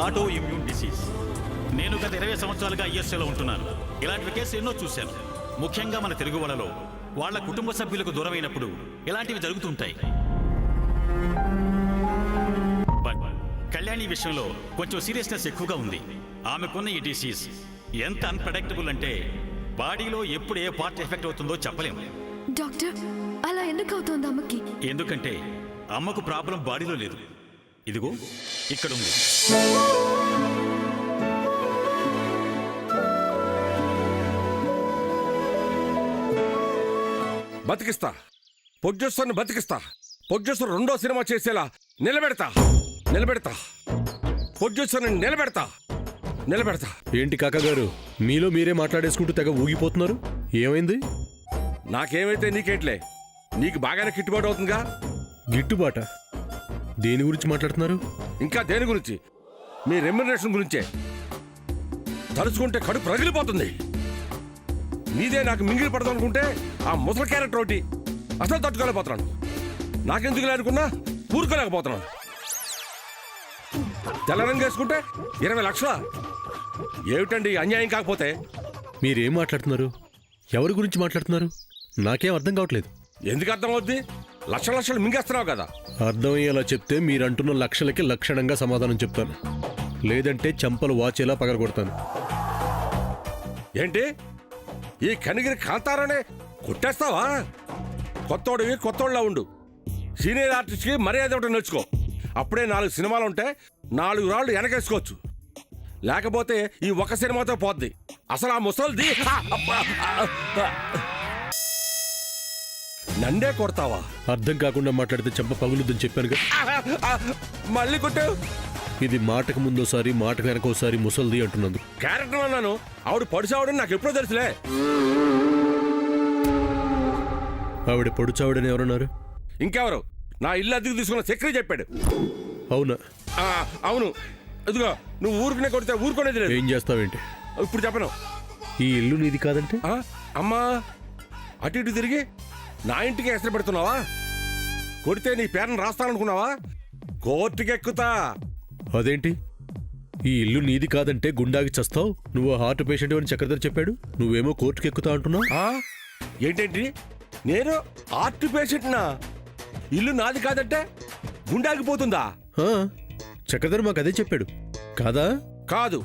Auto immune disease. నేను గత 20 సంవత్సరాలుగా యుఎస్ఏలో ఉంటున్నాను. ఇలాంటి కేసులు ఎన్నో చూశాను. ముఖ్యంగా మన తెలుగు వాళ్ళలో వాళ్ళ కుటుంబ సభ్యులకు దూరమైనప్పుడు ఇలాంటివి జరుగుతుంటాయి. బట్ కళ్యాణి విషయంలో కొంచెం సీరియస్నెస్ ఎక్కువగా ఉంది. ఆమెకున్న ఈ డిసీజ్ ఎంత అన్ప్రెడిక్టబుల్ అంటే బాడీలో ఎప్పుడు ఏ పార్ట్ ఎఫెక్ట్ అవుతుందో చెప్పలేము. డాక్టర్, అలా ఎందుకు అవుతోంది అమ్మకి? ఎందుకంటే అమ్మకు ప్రాబ్లం బాడీలో లేదు, ఇదిగో ఇక్కడ ఉంది. బతికిస్తా, ప్రొడ్యూసర్ని బతికిస్తా. ప్రొడ్యూసర్ 2వ సినిమా చేసేలా నిలబెడతా. ప్రొడ్యూసర్ని నిలబెడతా. ఏంటి కాకగారు, మీలో మీరే మాట్లాడేసుకుంటూ తెగ ఊగిపోతున్నారు? ఏమైంది? నాకేమైతే నీకేంట్లే, నీకు బాగానే గిట్టుబాటు అవుతుందిగా. గిట్టుబాట? దేని గురించి మాట్లాడుతున్నారు? ఇంకా దేని గురించి? మీ రెమ్యునరేషన్ గురించే. తలుచుకుంటే కడుపు రగిలిపోతుంది. నీదే నాకు మింగిలి పడదాం అనుకుంటే ఆ ముసలి క్యారెక్టర్ ఒకటి అసలు తట్టుకోలేకపోతున్నాను. నాకెందుకు లేనుకున్నా ఊరుకోలేకపోతున్నాను. తెల్ల రంగు వేసుకుంటే 20 లక్షల. ఏమిటండి అన్యాయం? కాకపోతే మీరేం మాట్లాడుతున్నారు? ఎవరి గురించి మాట్లాడుతున్నారు? నాకేం అర్థం కావట్లేదు. ఎందుకు అర్థం అవుద్ది? లక్షలు మింగేస్తున్నావు కదా. అర్థమయ్యేలా చెప్తే మీరంటున్న లక్షలకి లక్షణంగా సమాధానం చెప్తాను, లేదంటే చంపలు వాచేలా పగలగొడతాను. ఏంటి ఈ కనిగిరి కాంతారానే కొట్టేస్తావా? కొత్తోడివి కొత్తోళ్ళ ఉండు. సీనియర్ ఆర్టిస్ట్కి మర్యాద ఒకటి నేర్చుకో. అప్పుడే 4 సినిమాలు ఉంటే 4 రాళ్ళు వెనకేసుకోవచ్చు. లేకపోతే ఈ ఒక సినిమాతో పోద్ది. అసలు ఆ ముసల్ది నండే కొడతావా? అర్థం కాకుండా మాట్లాడితే చంప పగులుద్దని చెప్పానుగా. మళ్ళీ కొట్టావు. ఇది మాటకు ముందోసారి మాటకు వెనకోసారి ముసల్ది అంటున్నందు. క్యారెక్టర్ అన్నాను. ఆవిడ పడిచావుడని నాకు ఎప్పుడో తెలుసులే. ఆవిడ పొడుచావిడని ఎవరన్నారు? ఇంకెవరు? నా ఇల్లు అద్దెకు తీసుకున్న చక్రి చెప్పాడు. అవునా? అవును. ఇదిగో నువ్వు ఊరుకునే కొడితే ఊరుకునేది లేదు. ఏం చేస్తావేంటి? ఇప్పుడు చెప్పను. ఈ ఇల్లు నీది కాదంటే? అమ్మా, అటు ఇటు తిరిగి నా ఇంటికి ఎసరు పెడుతున్నావా? కొడితే నీ పేరును రాస్తాననుకున్నావా? కోర్టుకి ఎక్కుతా. అదేంటి? ఈ ఇల్లు నీది కాదంటే గుండాకి చస్తావు. నువ్వు హార్ట్ పేషెంట్ అని చక్రధర్ చెప్పాడు, నువ్వేమో కోర్టుకి ఎక్కుతా అంటున్నావు. ఏంటేంటి? నేను హార్ట్ పేషెంట్నా? ఇల్లు నాది కాదంటే గుండాకి పోతుందా? చక్రధర్ మాకు అదే చెప్పాడు కాదా? కాదు.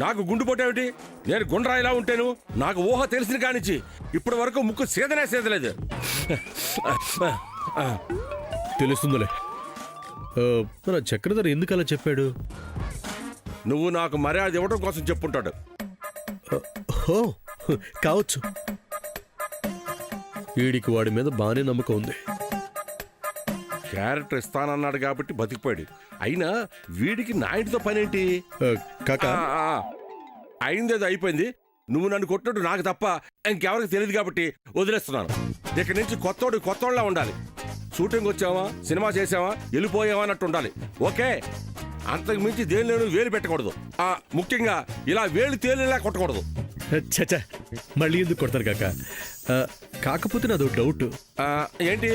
నాకు గుండు పోటేమిటి? నేను గుండ్రాయిలా ఉంటేను నాకు ఊహ తెలిసిన కానిచ్చి ఇప్పటి వరకు ముక్కు సేదలేదు. తెలుస్తుందిలే. మన చక్రధర్ ఎందుకు అలా చెప్పాడు? నువ్వు నాకు మర్యాద ఇవ్వడం కోసం చెప్పుంటాడు. కావచ్చు. వీడికి వాడి మీద బాగానే నమ్మకం ఉంది. క్యారెక్టర్ ఇస్తానన్నాడు కాబట్టి బతికిపోయాడు. అయినా వీడికి నా ఇంటితో పనేంటి? కాకా, అయిందేదో అయిపోయింది. నువ్వు నన్ను కొట్టినట్టు నాకు తప్ప ఇంకెవరికి తెలియదు కాబట్టి వదిలేస్తున్నాను. ఇక్కడి నుంచి కొత్తోళ్ళ ఉండాలి. షూటింగ్ వచ్చావా, సినిమా చేసావా, వెళ్ళిపోయావా అన్నట్టు ఉండాలి. ఓకే? అంతకు మించి దేనిలోనూ వేలు పెట్టకూడదు. ముఖ్యంగా ఇలా వేలు తేలిలా కొట్టకూడదు. చచ్చా, మళ్ళీ ఎందుకు కొడతారు కాక? కాకపోతే నాదో డౌట్. ఏంటి?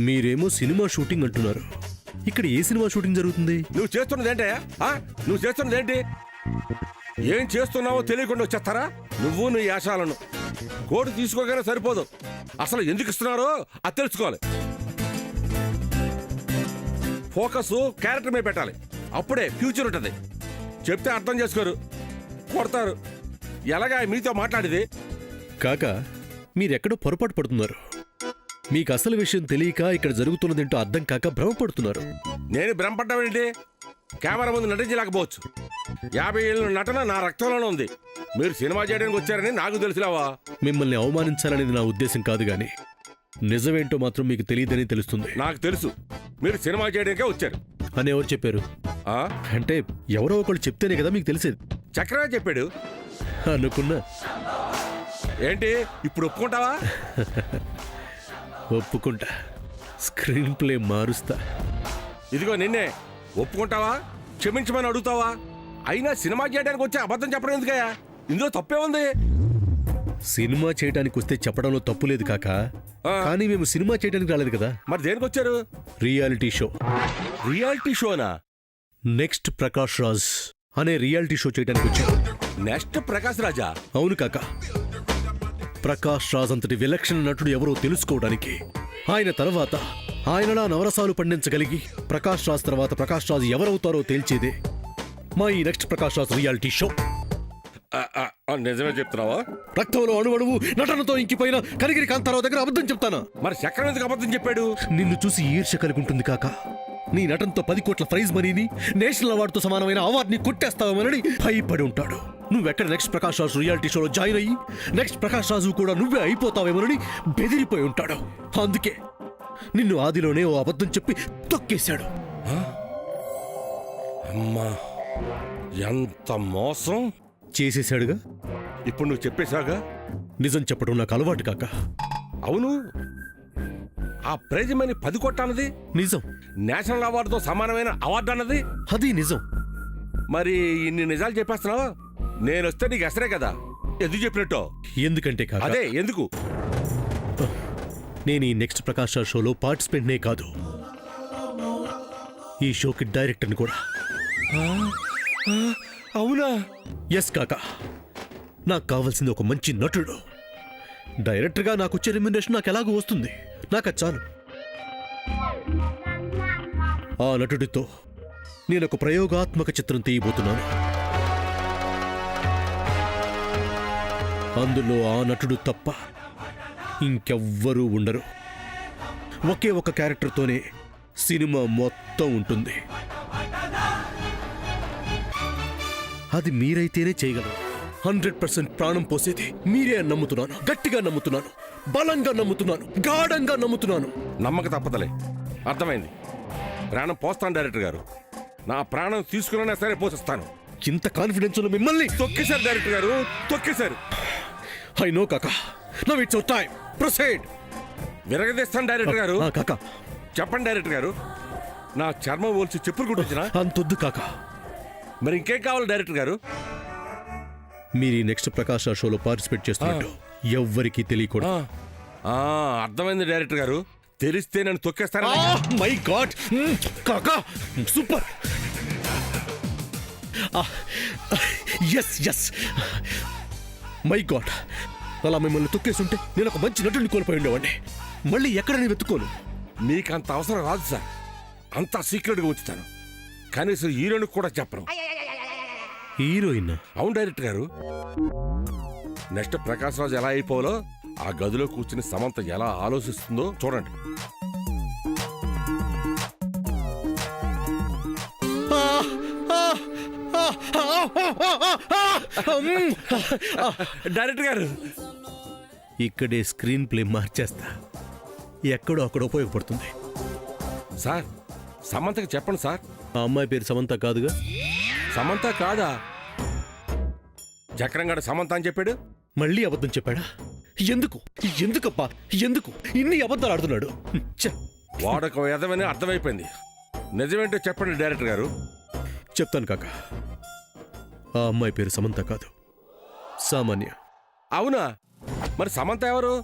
మీరేమో సినిమా షూటింగ్ అంటున్నారు, ఇక్కడ ఏ సినిమా షూటింగ్ జరుగుతుంది? నువ్వు చేస్తున్నదేంటి? ఏం చేస్తున్నావో తెలియకుండా వచ్చేస్తారా నువ్వు నీ యాశాలను? కోటు తీసుకోగానే సరిపోదు. అసలు ఎందుకు ఇస్తున్నారో అది తెలుసుకోవాలి. ఫోకస్ క్యారెక్టర్ మీద పెట్టాలి. అప్పుడే ఫ్యూచర్ ఉంటుంది. చెప్తే అర్థం చేసుకోరు, కొడతారు. ఎలాగా మీతో మాట్లాడేది? కాక, మీరెక్కడో పొరపాటు పడుతున్నారు. మీకు అసలు విషయం తెలియక ఇక్కడ జరుగుతున్నదేంటో అర్థం కాక భ్రమపడుతున్నారు. నేను భ్రమపడ్డావేంటి? కెమెరా ముందు నటించలేకపోవచ్చు. 50 ఏళ్ళ నటన నా రక్తంలోనే ఉంది. మీరు సినిమా చేయడానికి వచ్చారని నాకు తెలుసులేవా? మిమ్మల్ని అవమానించాలనేది నా ఉద్దేశం కాదు గాని నిజమేంటో మాత్రం మీకు తెలియదని తెలుస్తుంది. నాకు తెలుసు మీరు సినిమా చేయడానికే వచ్చారు అని ఎవరు చెప్పారు? అంటే ఎవరో ఒకళ్ళు చెప్తేనే కదా మీకు తెలిసేది. చక్రమే చెప్పాడు అనుకున్నా. ఏంటి ఇప్పుడు ఒప్పుకుంటావా? ఒప్పుకుంటా. స్క్రీన్ ప్లే మారుస్తా. ఇదిగో నిన్నే. ఒప్పుకుంటావా? క్షమించమని అడుగుతావా? అయినా సినిమా చేయడానికి వచ్చే అబద్ధం చెప్పడం ఎందుకయ్యా? ఇందులో తప్పే ఉంది. సినిమా చేయడానికి వస్తే చెప్పడంలో తప్పు లేదు కాక, కానీ మేము సినిమా చేయడానికి రాలేదు కదా. మరి దేనికి వచ్చారు? Reality show. రియాలిటీ షోనా? నెక్స్ట్ ప్రకాష్ రాజ్ అనే రియాలిటీ షో చేయడానికి వచ్చాను. నెక్స్ట్ ప్రకాష్ రాజా? అవును కాక, ప్రకాష్ రాజ్ అంతటి విలక్షణ నటుడు ఎవరో తెలుసుకోవడానికి, ఆయన తర్వాత ఆయనలా నవరసాలు పండించగలిగి ప్రకాష్ రాజ్ తర్వాత ప్రకాష్ రాజ్ ఎవరవుతారో తేల్చేదే మా ఈ next Prakash Raj reality show. నిజమే చెప్తున్నావా? రక్తంలో అణువణువు నటనతో ఇంకిపోయిన కనిగిరి కాంతారావు దగ్గర అబద్ధం చెప్తానా? మరి చక్రం ఎందుకు అబద్ధం చెప్పాడు? నిన్ను చూసి ఈర్ష్య కలుగుంటుంది కాక. నీ నటనతో 10 కోట్ల ప్రైజ్ మనీని, నేషనల్ అవార్డుతో సమానమైన అవార్డుని కొట్టేస్తావేమోనని భయపడి ఉంటాడు. నువ్వెక్కడ నెక్స్ట్ ప్రకాష్ రాజ్ రియాలిటీ షోలో జాయిన్ అయ్యి నెక్స్ట్ ప్రకాష్ రాజు కూడా నువ్వే అయిపోతావేమోనని బెదిరిపోయి ఉంటాడు. అందుకే నిన్ను ఆదిలోనే ఓ అబద్ధం చెప్పి తొక్కేశాడు. అమ్మా, ఎంత మోసం చేసేశాడుగా. ఇప్పుడు నువ్వు చెప్పేశాగా. నిజం చెప్పడం నాకు అలవాటు కాక. అవును, ఆ ప్రైజ్ మనీ 10 కోట్ల అన్నది నిజం. నేషనల్ అవార్డుతో సమానమైన అవార్డు అన్నది అది నిజం. మరి ఇన్ని నిజాలు చెప్పేస్తున్నావు. నేను వస్తే నీకు ఎసరే కదా. ఎందుకు చెప్పినట్టు? ఎందుకంటే కాక, అదే ఎందుకు? నేను ఈ నెక్స్ట్ ప్రకాష్ రాజ్ షోలో పార్టిసిపెంట్నే కాదు, ఈ షోకి డైరెక్టర్ని కూడా. అవునా? ఎస్ కాక, నాకు కావాల్సింది ఒక మంచి నటుడు. డైరెక్టర్గా నాకు వచ్చే రెమ్యునరేషన్ నాకు ఎలాగో వస్తుంది, నాకు అది చాలు. ఆ నటుడితో నేను ఒక ప్రయోగాత్మక చిత్రం తీయబోతున్నాను. అందులో ఆ నటుడు తప్ప ఇంకెవ్వరూ ఉండరు. ఒకే ఒక క్యారెక్టర్తోనే సినిమా మొత్తం ఉంటుంది. అది మీరైతేనే చేయగలరు. 100% ప్రాణం పోసేది మీరే అని నమ్ముతున్నాను. గట్టిగా నమ్ముతున్నాను, బలంగా నమ్ముతున్నాను, గాఢంగా నమ్ముతున్నాను. నమ్మక తప్పదలే, అర్థమైంది. ప్రాణం పోస్తాను డైరెక్టర్ గారు. నా ప్రాణం తీసుకున్నా సరే పోషిస్తాను. ఇంత కాన్ఫిడెన్స్ ఉన్న మిమ్మల్ని తొక్కేశారు డైరెక్టర్ గారు, తొక్కేశారు. ఐ నో కాకా. Now it's your time. Proceed. విరగదీస్తాను డైరెక్టర్ గారు. కాకా, చెప్పండి డైరెక్టర్ గారు. నా చర్మం ఓల్చి చెప్పులు కుట్టించిన అంతొద్దు కాకా. మరి ఇంకేం కావాలి డైరెక్టర్ గారు? మీరు ఈ నెక్స్ట్ ప్రకాష్ రాజ్ షోలో పార్టిసిపేట్ చేస్తున్నట్టు ఎవ్వరికీ తెలియకూడదు. అర్థమైంది డైరెక్టర్ గారు. తెలిస్తే నన్ను తొక్కేస్తాను. మై గాడ్ కాకా, super. Yes yes, my god. అలా మిమ్మల్ని తొక్కేస్తుంటే నేను ఒక మంచి నటుడిని కోల్పోయి ఉండేవాడిని. మళ్ళీ ఎక్కడని వెతుక్కోను. మీకు అంత అవసరం రాదు సార్. అంతా సీక్రెట్గా ఉంచుతాను. కనీసం హీరోని కూడా చెప్పను. హీరోయిన్? అవును డైరెక్టర్ గారు. నెక్స్ట్ ప్రకాష్ రాజ్ ఎలా అయిపోవాలో ఆ గదిలో కూర్చుని సమంత ఎలా ఆలోచిస్తుందో చూడండి. డైరెక్టర్ గారు, ఇక్కడే స్క్రీన్ ప్లే మార్చేస్తా. ఎక్కడో అక్కడ ఉపయోగపడుతుంది. సార్ సమంతకి చెప్పండి సార్. ఆ అమ్మాయి పేరు సమంత కాదుగా? సమంత కాదా? చక్రంగాడు సమంత అని చెప్పాడు. మళ్ళీ అబద్ధం చెప్పాడా? ఎందుకు? ఎందుకప్పా? ఎందుకు ఇన్ని అబద్ధాలు ఆడుతున్నాడు? వాడొక ఎదవని అర్థమైపోయింది. నిజమేంటో చెప్పండి డైరెక్టర్ గారు. చెప్తాను కాక. ఆ అమ్మాయి పేరు సమంత కాదు, సామాన్య. అవునా? మరి సమంత ఎవరు?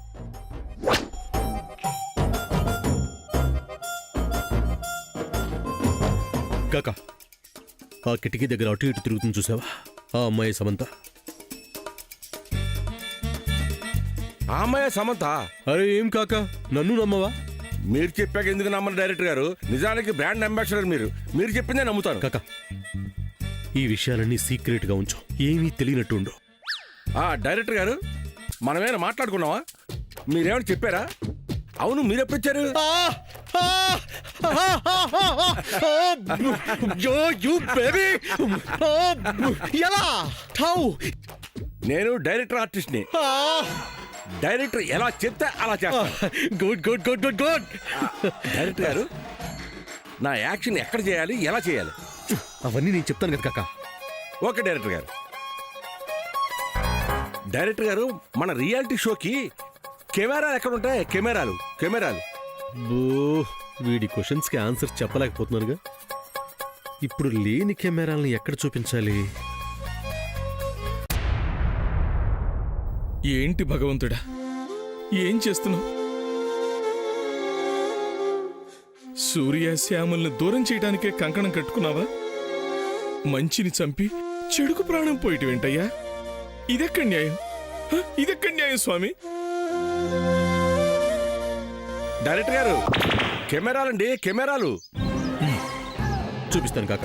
కాక, ఆ కిటికీ దగ్గర అటు ఇటు తిరుగుతుంది చూసావా? ఆ అమ్మాయి సమంత. ఆ అమ్మాయి సమంత? అరే ఏం కాక, నన్ను నమ్మవా? మీరు చెప్పాక ఎందుకు నమ్మను డైరెక్టర్ గారు? నిజానికి బ్రాండ్ అంబాసిడర్ మీరు. మీరు చెప్పిందే నమ్ముతాను. కాక, ఈ విషయాలన్నీ సీక్రెట్గా ఉంచు, ఏమీ తెలియనట్టు ఉండు. డైరెక్టర్ గారు, మనమేమైనా మాట్లాడుకున్నావా? మీరేమైనా చెప్పారా? అవును, మీరెప్పుడొచ్చారు? నేను డైరెక్టర్ ఆర్టిస్ట్ని. డైరెక్టర్ ఎలా చెప్తే అలా చేస్తా. Good good good good good. Director గారు, నా యాక్షన్ ఎక్కడ చేయాలి, ఎలా చేయాలి? అవన్నీ నేను చెప్తాను కదా కాక. ఓకే డైరెక్టర్ గారు. డైరెక్టర్ గారు, మన రియాలిటీ షోకి కెమెరాలు ఎక్కడ ఉంటాయి? కెమెరాలు. వీడి క్వశ్చన్స్కి ఆన్సర్ చెప్పలేకపోతున్నారుగా. ఇప్పుడు లేని కెమెరాలను ఎక్కడ చూపించాలి? ఏంటి భగవంతుడా, ఏం చేస్తున్నావు? సూర్య శ్యాముల్ని దూరం చేయడానికే కంకణం కట్టుకున్నావా? మంచిని చంపి చెడుకు ప్రాణం పోయిట ఏంటయ్యా? ఇదెక్కడి న్యాయం? ఇదెక్కడి న్యాయం స్వామి? డైరెక్టర్ గారు, కెమెరాలండి, కెమెరాలు. చూపిస్తాను కాక.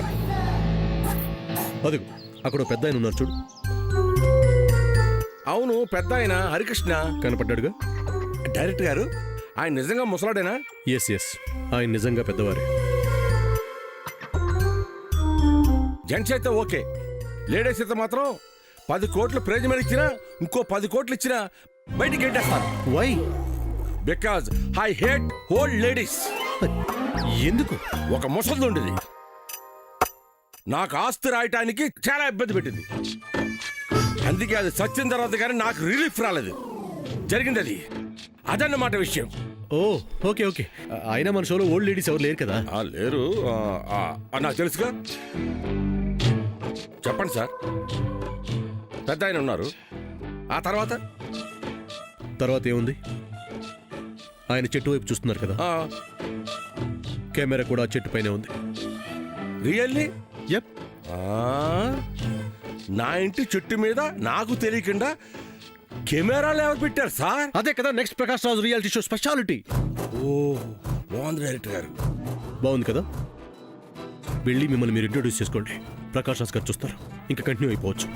అదిగో అక్కడ ఓ పెద్ద ఆయన ఉన్నారు చూడు. అవును, పెద్ద ఆయన హరికృష్ణ కనపడ్డాడుగా. డైరెక్టర్ గారు, ఆయన నిజంగా ముసలాడేనా? ఎస్ ఎస్, ఆయన నిజంగా పెద్దవారే. జెంట్స్ అయితే ఓకే, లేడీస్ అయితే మాత్రం 10 కోట్లు ప్రైజ్ మనీ ఇచ్చినా, ఇంకో 10 కోట్లు ఇచ్చినా బయటికి గెంటేస్తాను. Why? Because I hate old ladies. ఎందుకు? ఒక ముసలిది ఉండేది, నాకు ఆస్తి రాయటానికి చాలా ఇబ్బంది పెట్టింది. అందుకే అది సచ్చిన తర్వాత కానీ నాకు రిలీఫ్ రాలేదు. జరిగింది అది, అదన్నమాట విషయం. ఓ ఓకే ఓకే. అయినా మన షోలో ఓల్డ్ లేడీస్ ఎవరు లేరు కదా. లేరు, నాకు తెలుసుగా. చెప్పండి సార్. పెద్ద ఆయన ఉన్నారు, ఆ తర్వాత తర్వాత ఏముంది? ఆయన చెట్టు వైపు చూస్తున్నారు కదా, కెమెరా కూడా చెట్టు పైనే ఉంది. రియల్లీ? యప్. నా ఇంటి చెట్టు మీద నాకు తెలియకుండా కెమెరాలు ఎవరు పెట్టారు సార్? అదే కదా next Prakash Raj reality show speciality. Oh, బాగుంది డైరెక్టర్ గారు. బాగుంది కదా. వెళ్ళి మిమ్మల్ని మీరు ఇంట్రొడ్యూస్ చేసుకోండి. ప్రకాష్ రాజ్ గారు చూస్తారు, ఇంకా కంటిన్యూ అయిపోవచ్చు.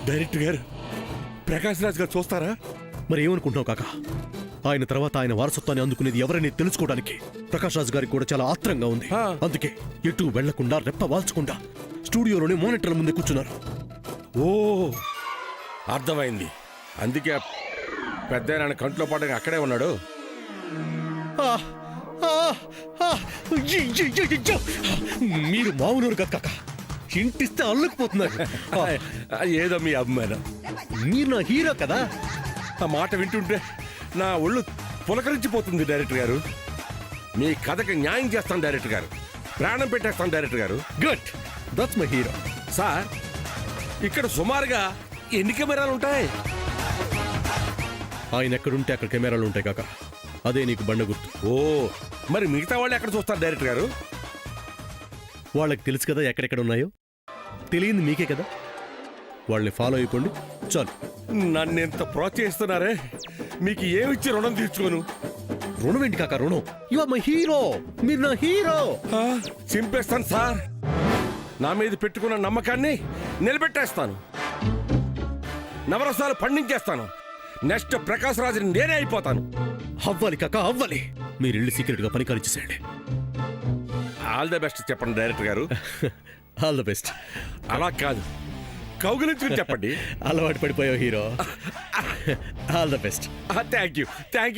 డైరెక్టర్ గారు, ప్రకాష్ రాజ్ గారు చూస్తారా? మరి ఏమనుకుంటున్నావు కాక? ఆయన తర్వాత ఆయన వారసత్వాన్ని అందుకునేది ఎవరని తెలుసుకోవడానికి ప్రకాష్ రాజ్ గారికి కూడా చాలా ఆత్రంగా ఉంది. అందుకే ఎటు వెళ్లకుండా రెప్ప వాల్చకుండా స్టూడియోలోనే మానిటర్ల ముందే కూర్చున్నారు. ఓ, అర్థమైంది. అందుకే పెద్ద ఆయన కంట్లో పడగా అక్కడే ఉన్నాడు. మీరు మామూలు కదా కాక, ఇంటిస్తే అల్లుకుపోతున్నారు. ఏదో మీ అభిమానం. మీరు నా హీరో కదా. ఆ మాట వింటుంటే నా ఒళ్ళు పులకరించిపోతుంది డైరెక్టర్ గారు. మీ కథకి న్యాయం చేస్తాను డైరెక్టర్ గారు, ప్రాణం పెట్టేస్తాను డైరెక్టర్ గారు. Good, that's my hero. Sir, ఇక్కడ సుమారుగా ఎన్ని కెమెరాలు ఉంటాయి? ఆయన ఎక్కడుంటే అక్కడ కెమెరాలు ఉంటాయి కాక, అదే నీకు బండ గుర్తు. ఓ, మరి మిగతా వాళ్ళు ఎక్కడ చూస్తారు డైరెక్టర్ గారు? వాళ్ళకి తెలుసు కదా ఎక్కడెక్కడ ఉన్నాయో. తెలియంది మీకే కదా. వాళ్ళని ఫాలో అయిపోండి చాలు. నన్ను ఎంత ప్రోత్సహిస్తున్నారే, మీకు ఏమిచ్చి రుణం తీర్చుకోను. రుణం ఏంటి కాక రుణం? యు ఆర్ మై హీరో, మీరు నా హీరో. చింపేస్తాను సార్, నా మీద పెట్టుకున్న నమ్మకాన్ని నిలబెట్టేస్తాను. నవరసాలు పండించేస్తాను. నెక్స్ట్ ప్రకాష్ రాజుని నేనే అయిపోతాను. అవ్వాలి కాక అవ్వాలి. మీరు ఇల్లు సీక్రెట్ గా పని కానిచ్చేసేయండి. ఆల్ ద బెస్ట్ చెప్పండి director garu. All the best. అలా కాదు, కౌగులించుకుని చెప్పండి. అలవాటు పడిపోయావు hero. All the best. Thank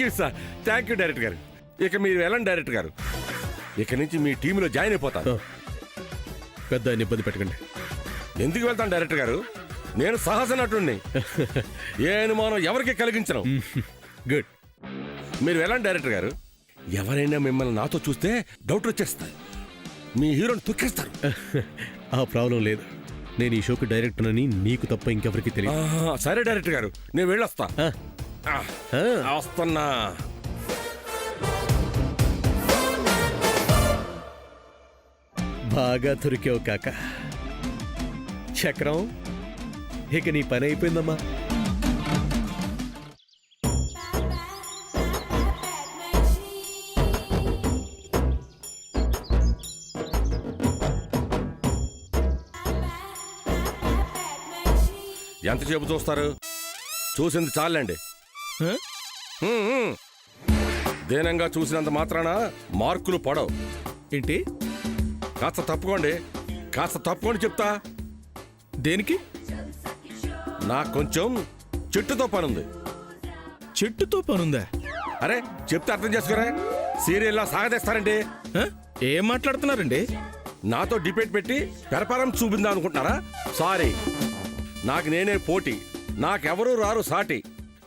you sir, thank you director garu. ఇక మీరు వెళ్ళండి డైరెక్టర్ గారు, ఇక నుంచి మీ టీంలో జాయిన్ అయిపోతాను. పెద్ద ఆయన ఇబ్బంది పెట్టకండి. ఎందుకు వెళ్తాను డైరెక్టర్ గారు, నేను సాహస నటుడిని. ఏ అనుమానం ఎవరికి కలిగించను. గుడ్. మీరు వెళ్ళండి డైరెక్టర్ గారు. ఎవరైనా మిమ్మల్ని నాతో చూస్తే డౌట్ వచ్చేస్తారు, మీ హీరోని తొక్కేస్తారు. ఆ ప్రాబ్లం లేదు. నేను ఈ షోకి డైరెక్టర్ అని నీకు తప్ప ఇంకెవరికి తెలియదు. సరే డైరెక్టర్ గారు, నేను వెళ్ళొస్తా. వస్తున్నా. బాగా దొరికావు కాక. చక్రం, ఇక నీ పని అయిపోయిందమ్మా. ఎంతసేపు చూస్తారు? చూసింది చాలండి. దీనంగా చూసినంత మాత్రాన మార్కులు పడవు. ఏంటి? కాస్త తప్పుకోండి, కాస్త తప్పుకోండి చెప్తా. దేనికి? నాకు కొంచెం చెట్టుతో పనుంది. చెట్టుతో పనుందా? అరే చెప్తే అర్థం చేసుకోరా, సీరియల్లా సాగదీస్తారండి. ఏం మాట్లాడుతున్నారండి? నాతో డిబేట్ పెట్టి పెరపరం చూపిందా అనుకుంటున్నారా? సారీ, నాకు నేనే పోటీ, నాకెవరూ రారు సాటి,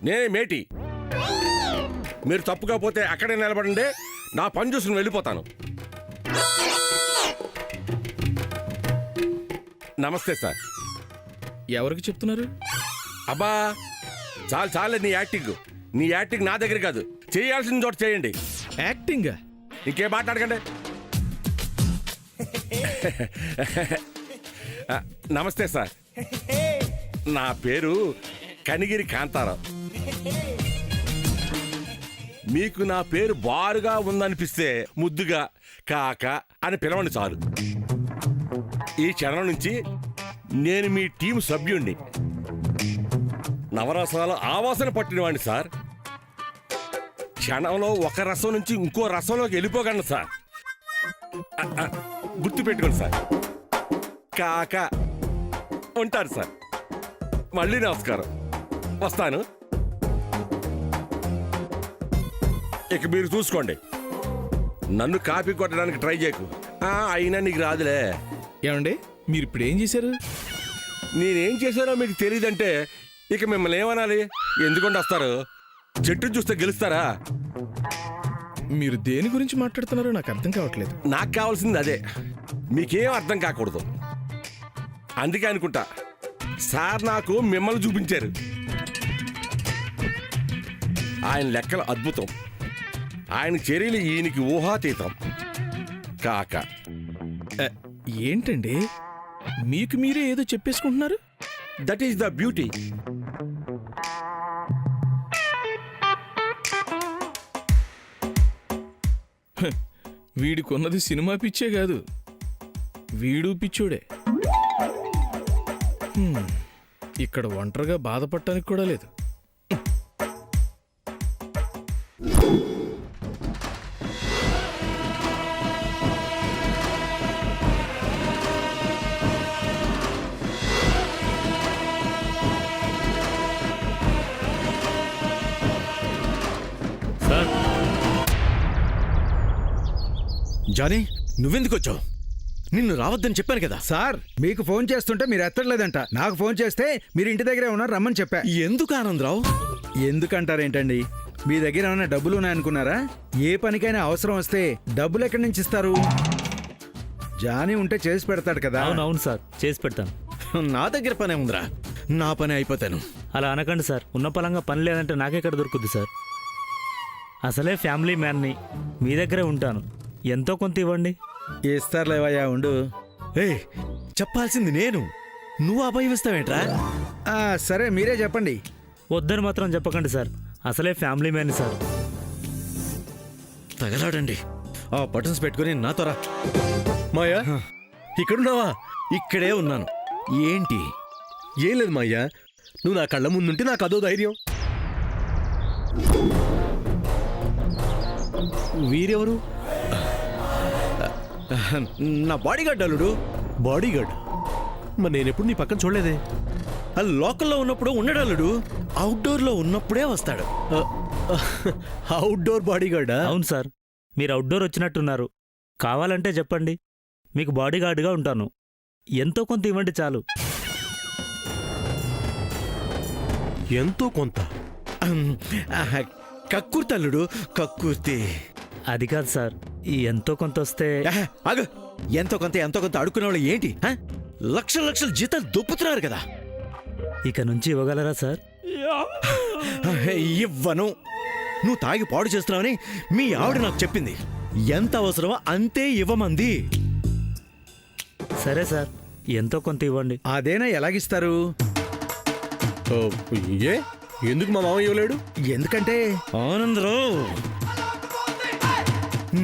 నేనే మేటి. మీరు తప్పుగా పోతే అక్కడే నిలబడండి, నా పని చూసుకుని వెళ్ళిపోతాను. నమస్తే సార్. ఎవరికి చెప్తున్నారు? అబ్బా చాలు చాలే నీ యాక్టింగ్ నా దగ్గర కాదు, చేయాల్సిన చోట చేయండి. యాక్టింగా? ఇంకేం మాట్లాడకండి. నమస్తే సార్. నా పేరు కనిగిరి కాంతారావు. మీకు నా పేరు బారుగా ఉందనిపిస్తే ముద్దుగా కాక అని పిలవండి చాలు. ఈ క్షణం నుంచి నేను మీ టీం సభ్యుణ్ణి. నవరసాల ఆవాసన పట్టినవాడిని సార్. క్షణంలో ఒక రసం నుంచి ఇంకో రసంలోకి వెళ్ళిపోగలను సార్. గుర్తుపెట్టుకోండి సార్. కాక ఉంటారు సార్. మళ్ళీ నమస్కారం. వస్తాను. ఇక మీరు చూసుకోండి. నన్ను కాపీ కొట్టడానికి ట్రై చేయకు. అయినా నీకు రాదులే. ఏమండి మీరు ఇప్పుడు ఏం చేశారు? నేనేం చేశానో మీకు తెలియదంటే ఇక మిమ్మల్ని ఏమనాలి? ఎందుకంటే వస్తారు? చెట్టు చూస్తే గెలుస్తారా? మీరు దేని గురించి మాట్లాడుతున్నారో నాకు అర్థం కావట్లేదు. నాకు కావాల్సింది అదే. మీకేం అర్థం కాకూడదు. అందుకే అనుకుంటా సార్ నాకు మిమ్మల్ని చూపించారు. ఆయన లెక్కలు అద్భుతం. ఆయన చర్యలు ఈయనకి ఊహాతీతం. కాక ఏంటండి మీకు మీరే ఏదో చెప్పేసుకుంటున్నారు? That is the beauty. వీడికొన్నది సినిమా పిచ్చే కాదు, వీడు పిచ్చోడే. ఇక్కడ ఒంటరిగా బాధపడటానికి కూడా లేదు. జానీ, నువ్వెందుకు వచ్చావు? నిన్ను రావద్దని చెప్పాను కదా. సార్ మీకు ఫోన్ చేస్తుంటే మీరు ఎత్తట్లేదంట. నాకు ఫోన్ చేస్తే మీరు ఇంటి దగ్గరే ఉన్నారు, రమ్మని చెప్పా. ఎందుకు ఆనందరావు? ఎందుకంటారేంటండి? మీ దగ్గర ఏమైనా డబ్బులు ఉన్నాయనుకున్నారా? ఏ పనికైనా అవసరం వస్తే డబ్బులు ఎక్కడి నుంచి ఇస్తారు? జానీ ఉంటే చేసి పెడతాడు కదా. అవును సార్, చేసి పెడతాను. నా దగ్గర పనే ఉందిరా. నా పని అయిపోతాను. అలా అనకండి సార్. ఉన్న పలంగా పని లేదంటే నాకెక్కడ దొరుకుద్ది సార్? అసలే ఫ్యామిలీ మ్యాన్ని, మీ దగ్గరే ఉంటాను. ఎంతో కొంత ఇవ్వండి. ఇస్తారులేవయ్యా, ఉండు. చెప్పాల్సింది నేను, నువ్వు అభయం ఇస్తావేంట్రా? సరే మీరే చెప్పండి. వద్దని మాత్రం చెప్పకండి సార్. అసలే ఫ్యామిలీ మ్యాన్ సార్. తగలాడండి. ఆ బటన్స్ పెట్టుకుని నాతో రా. మాయా, ఇక్కడున్నావా? ఇక్కడే ఉన్నాను. ఏంటి? ఏం లేదు మాయ్యా, నువ్వు నా కళ్ళ ముందుంటే నాకు అదో ధైర్యం. వీరెవరు? నా బాడీగార్డ్ అల్లుడు. బాడీగార్డ్? మరి నేనెప్పుడు నీ పక్కన చూడలేదే. లోకల్లో ఉన్నప్పుడు ఉండడు అల్లుడు, అవుట్డోర్లో ఉన్నప్పుడే వస్తాడు. అవుట్డోర్ బాడీగార్డా? అవును సార్, మీరు అవుట్డోర్ వచ్చినట్టున్నారు. కావాలంటే చెప్పండి, మీకు బాడీగార్డ్గా ఉంటాను. ఎంతో కొంత ఇవ్వండి చాలు. ఎంతో కొంత? కక్కుర్తి అల్లుడు, కక్కుర్తి. అది కాదు సార్, ఈ ఎంతో కొంత వస్తే. ఆగు. ఎంతో కొంత అడుక్కునే వాళ్ళు ఏంటి? లక్షల లక్షల జీతాలు దొప్పుతున్నారు కదా. ఇక నుంచి ఇవ్వగలరా సార్? ఇవ్వను. నువ్వు తాగి పాడు చేస్తున్నావని మీ ఆవిడ నాకు చెప్పింది. ఎంత అవసరమో అంతే ఇవ్వమంది. సరే సార్, ఎంతో కొంత ఇవ్వండి. అదేనా ఎలాగిస్తారు? ఏ ఎందుకు మా మామ ఇవ్వలేడు? ఎందుకంటే ఆనందరావు,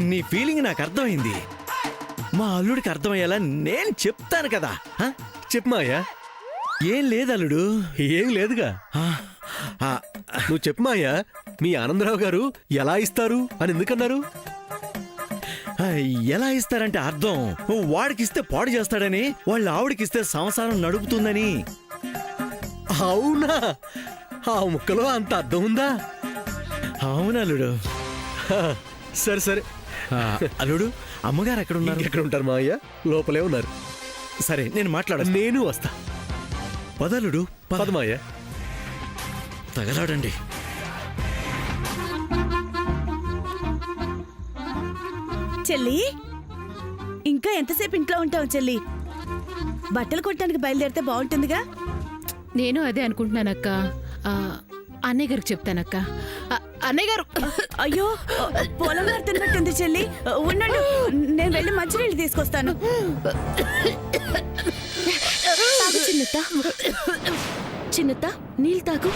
నీ ఫీలింగ్ నాకు అర్థమైంది. మా అల్లుడికి అర్థమయ్యేలా నేను చెప్తాను కదా. చెప్పు మాయా. ఏం లేదు అల్లుడు. ఏం లేదుగా. నువ్వు చెప్పు మాయా, మీ ఆనందరావు గారు ఎలా ఇస్తారు అని ఎందుకన్నారు? ఎలా ఇస్తారంటే అర్థం, వాడికిస్తే పాడు చేస్తాడని, వాళ్ళ ఆవిడకిస్తే సంసారం నడుపుతుందని. అవునా? ఆ ముక్కలో అంత అర్థం ఉందా? అవునల్లుడు. సరే సరే. అల్లుడు, అమ్మగారు ఎక్కడ ఉన్నారు? ఎక్కడ ఉంటారు మాయ్యా? లోపలే ఉన్నారు. సరే, నేను మాట్లాడను. నేను వస్తా. పదలుడు, పద మాయ్యా. తగలాడండి. చెల్లి, ఇంకా ఎంతసేపు ఇంట్లో ఉంటావు చెల్లి? బట్టలు కొట్టడానికి బయలుదేరితే బాగుంటుందిగా. నేను అదే అనుకుంటున్నానక్క. అన్నయ్య గారికి చెప్తానక్క. అన్నయ్య గారు. అయ్యో, పొలం తిన్నట్టుంది చెల్లి. ఉండండి, నేను వెళ్ళి మంచినీళ్ళు తీసుకొస్తాను. చిన్నత్త చిన్నత్త నీళ్ళు తాగు